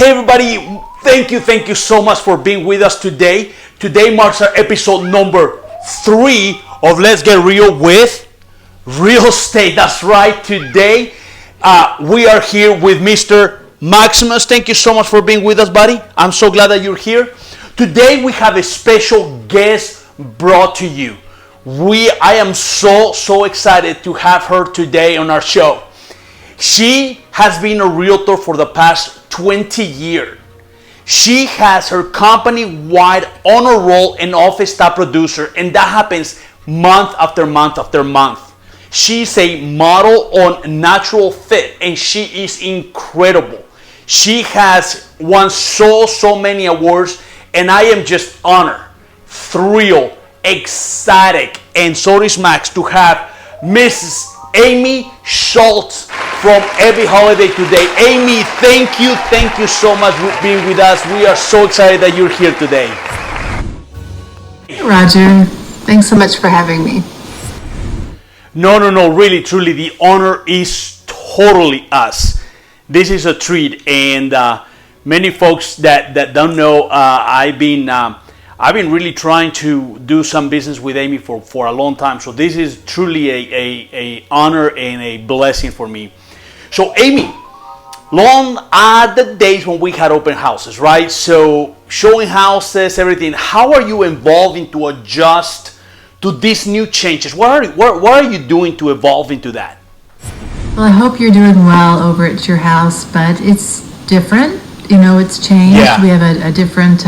Hey everybody, thank you so much for being with us today. Today marks our episode number 3 of Let's Get Real with Real Estate. That's right, today we are here with Mr. Maximus. Thank you so much for being with us, buddy. I'm so glad that you're here. Today we have a special guest brought to you. I am so excited to have her today on our show. She has been a realtor for the past 20 years. She has her company-wide honor roll and office staff producer, and that happens month after month after month. She's a model on natural fit, and she is incredible. She has won so many awards, and I am just honored, thrilled, ecstatic, and so is Max to have Mrs. Amy Schultz from Every Holiday today. Amy, thank you so much for being with us. We are so excited that you're here today. Hey, Roger, thanks so much for having me. No, really, truly, the honor is totally us. This is a treat, and many folks that don't know, I've been really trying to do some business with Amy for a long time. So this is truly a honor and a blessing for me. So Amy, long are the days when we had open houses, right? So showing houses, everything. How are you evolving to adjust to these new changes? What are you doing to evolve into that? Well, I hope you're doing well over at your house, but it's different. You know, it's changed. Yeah. We have a different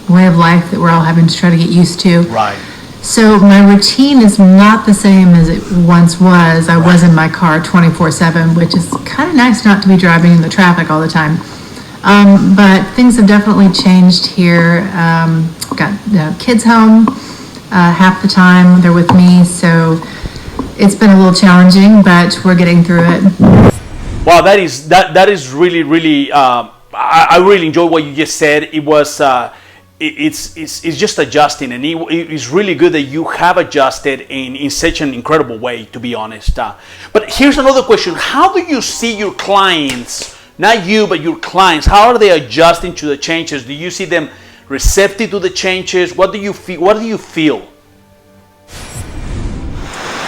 way of life that we're all having to try to get used to. Right. So my routine is not the same as it once was. I was in my car 24/7, which is kind of nice not to be driving in the traffic all the time. But things have definitely changed here. Got the kids home half the time. They're with me, so it's been a little challenging, but we're getting through it. Wow, that is really. I really enjoy what you just said. It was. It's just adjusting, and it's really good that you have adjusted in such an incredible way, to be honest. But here's another question: how do you see your clients, not you, but your clients? How are they adjusting to the changes? Do you see them receptive to the changes? What do you feel? What do you feel?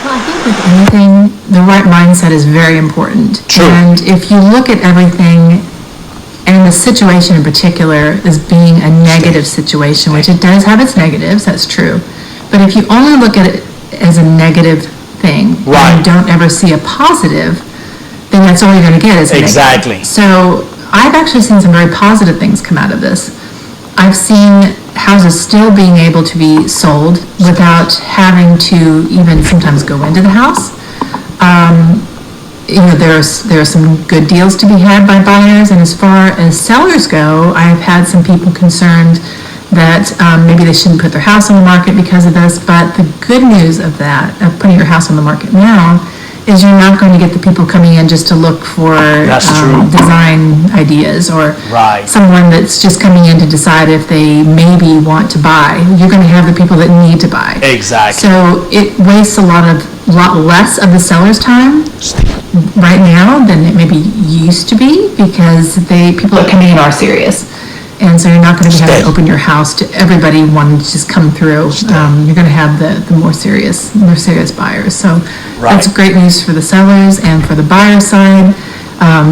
Well, I think with anything, the right mindset is very important. True. And if you look at everything, and the situation in particular as being a negative situation, which it does have its negatives, that's true. But if you only look at it as a negative thing, and you don't ever see a positive, then that's all you're going to get is a exactly. negative. So I've actually seen some very positive things come out of this. I've seen houses still being able to be sold without having to even sometimes go into the house. You know, there are some good deals to be had by buyers, and as far as sellers go, I've had some people concerned that maybe they shouldn't put their house on the market because of this. But the good news of that, of putting your house on the market now, is you're not going to get the people coming in just to look for design ideas or someone that's just coming in to decide if they maybe want to buy. You're going to have the people that need to buy. Exactly. So it wastes a lot less of the seller's time right now than it maybe used to be, because people that come in are serious. And so you're not going to be having to open your house to everybody wanting to just come through. You're going to have the more serious buyers. So that's great news for the sellers and for the buyer side.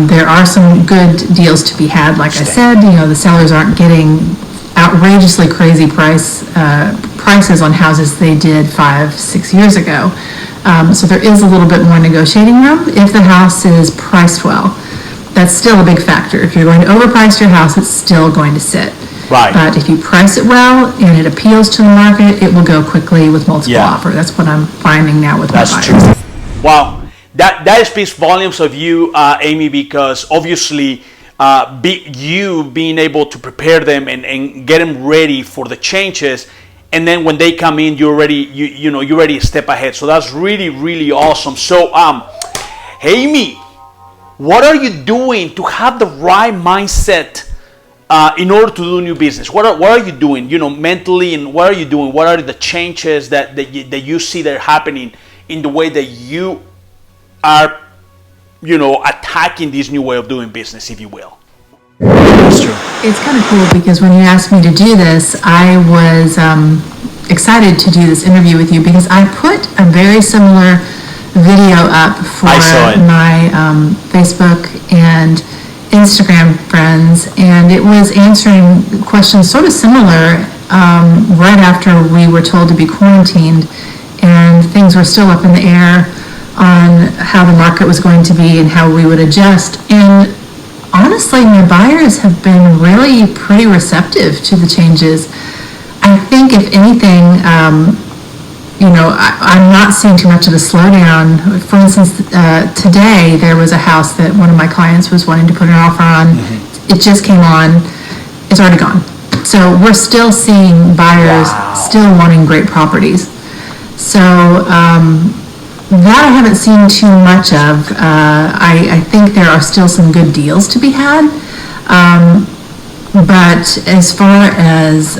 There are some good deals to be had. Like I said, you know, the sellers aren't getting outrageously crazy prices on houses they did 5-6 years ago. So there is a little bit more negotiating room if the house is priced well. That's still a big factor. If you're going to overprice your house, it's still going to sit. Right. But if you price it well and it appeals to the market, it will go quickly with multiple offers. That's what I'm finding now with my buyers. True. Wow, that speaks volumes of you, Amy, because obviously being able to prepare them and get them ready for the changes, and then when they come in, you're already a step ahead. So that's really awesome. So, Amy, what are you doing to have the right mindset in order to do new business? What are you doing, mentally, and what are you doing? What are the changes that you see that are happening in the way that you are, attacking this new way of doing business, if you will? That's true. It's kind of cool because when you asked me to do this, I was excited to do this interview with you because I put a very similar video up for my Facebook and Instagram friends, and it was answering questions sort of similar right after we were told to be quarantined, and things were still up in the air on how the market was going to be and how we would adjust. And honestly, my buyers have been really pretty receptive to the changes. I think, if anything, I'm not seeing too much of a slowdown. For instance, today there was a house that one of my clients was wanting to put an offer on. It just came on. It's already gone. So we're still seeing buyers still wanting great properties. So that I haven't seen too much of. I think there are still some good deals to be had. But as far as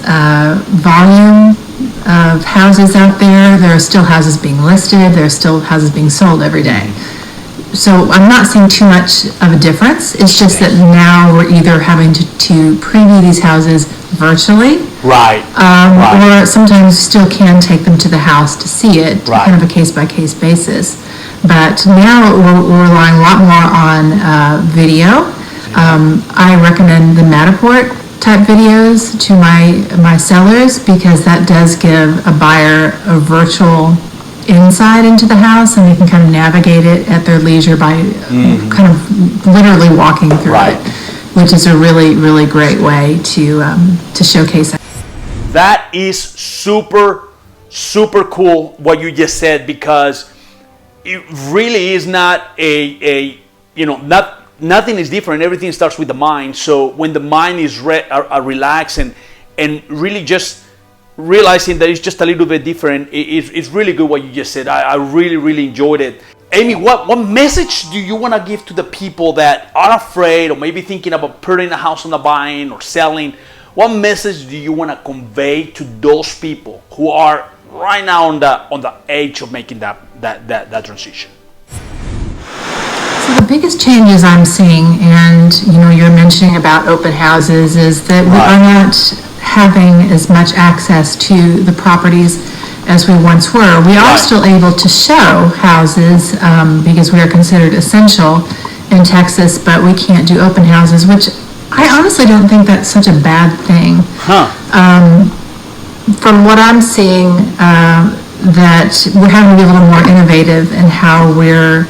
volume of houses out there are still houses being listed. There are still houses being sold every day. So I'm not seeing too much of a difference. It's just that now we're either having to preview these houses virtually, or sometimes still can take them to the house to see it, kind of a case-by-case basis. But now we're relying a lot more on video. I recommend the Matterport type videos to my sellers because that does give a buyer a virtual insight into the house, and they can kind of navigate it at their leisure by kind of literally walking through it, which is a really, really great way to showcase it. That is super, super cool what you just said, because it really is not nothing is different. Everything starts with the mind. So when the mind is relaxed and really just realizing that it's just a little bit different, it's really good what you just said. I really, really enjoyed it. Amy, what message do you want to give to the people that are afraid or maybe thinking about putting a house on the buying or selling? What message do you want to convey to those people who are right now on the edge of making that transition? So the biggest changes I'm seeing, and you're mentioning about open houses, is that we are not having as much access to the properties as we once were. We are still able to show houses because we are considered essential in Texas, but we can't do open houses, which I honestly don't think that's such a bad thing. From what I'm seeing, that we're having to be a little more innovative in how we're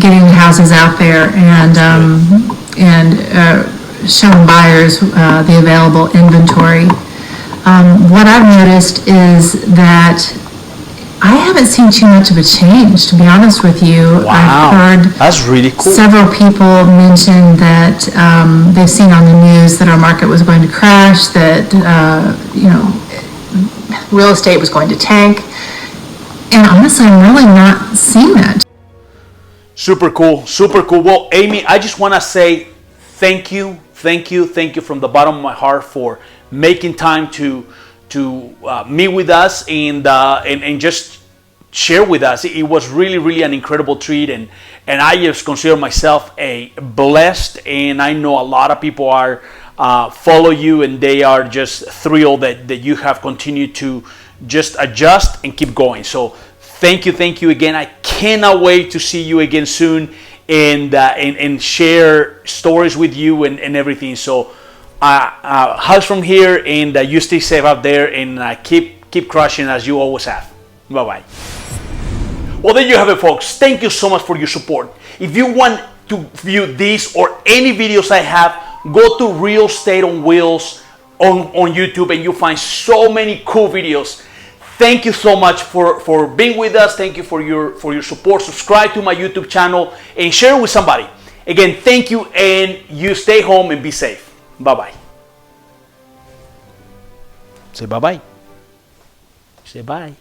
getting houses out there and showing buyers the available inventory. What I've noticed is that I haven't seen too much of a change, to be honest with you. I've heard that's really cool. Several people mention that they've seen on the news that our market was going to crash, that real estate was going to tank. And honestly, I'm really not seeing that. Super cool, super cool. Well, Amy, I just want to say thank you from the bottom of my heart for making time to meet with us and just share with us. It was really, really an incredible treat, and I just consider myself a blessed, and I know a lot of people are follow you, and they are just thrilled that you have continued to just adjust and keep going. So thank you again. I cannot wait to see you again soon and share stories with you and everything. So hugs from here, and you stay safe out there, and keep crushing as you always have. Bye-bye. Well, there you have it, folks. Thank you so much for your support. If you want to view these or any videos I have, go to Real Estate on Wheels on YouTube, and you'll find so many cool videos. Thank you so much for being with us. Thank you for your support. Subscribe to my YouTube channel and share it with somebody. Again, thank you, and you stay home and be safe. Bye-bye. Say bye-bye. Say bye.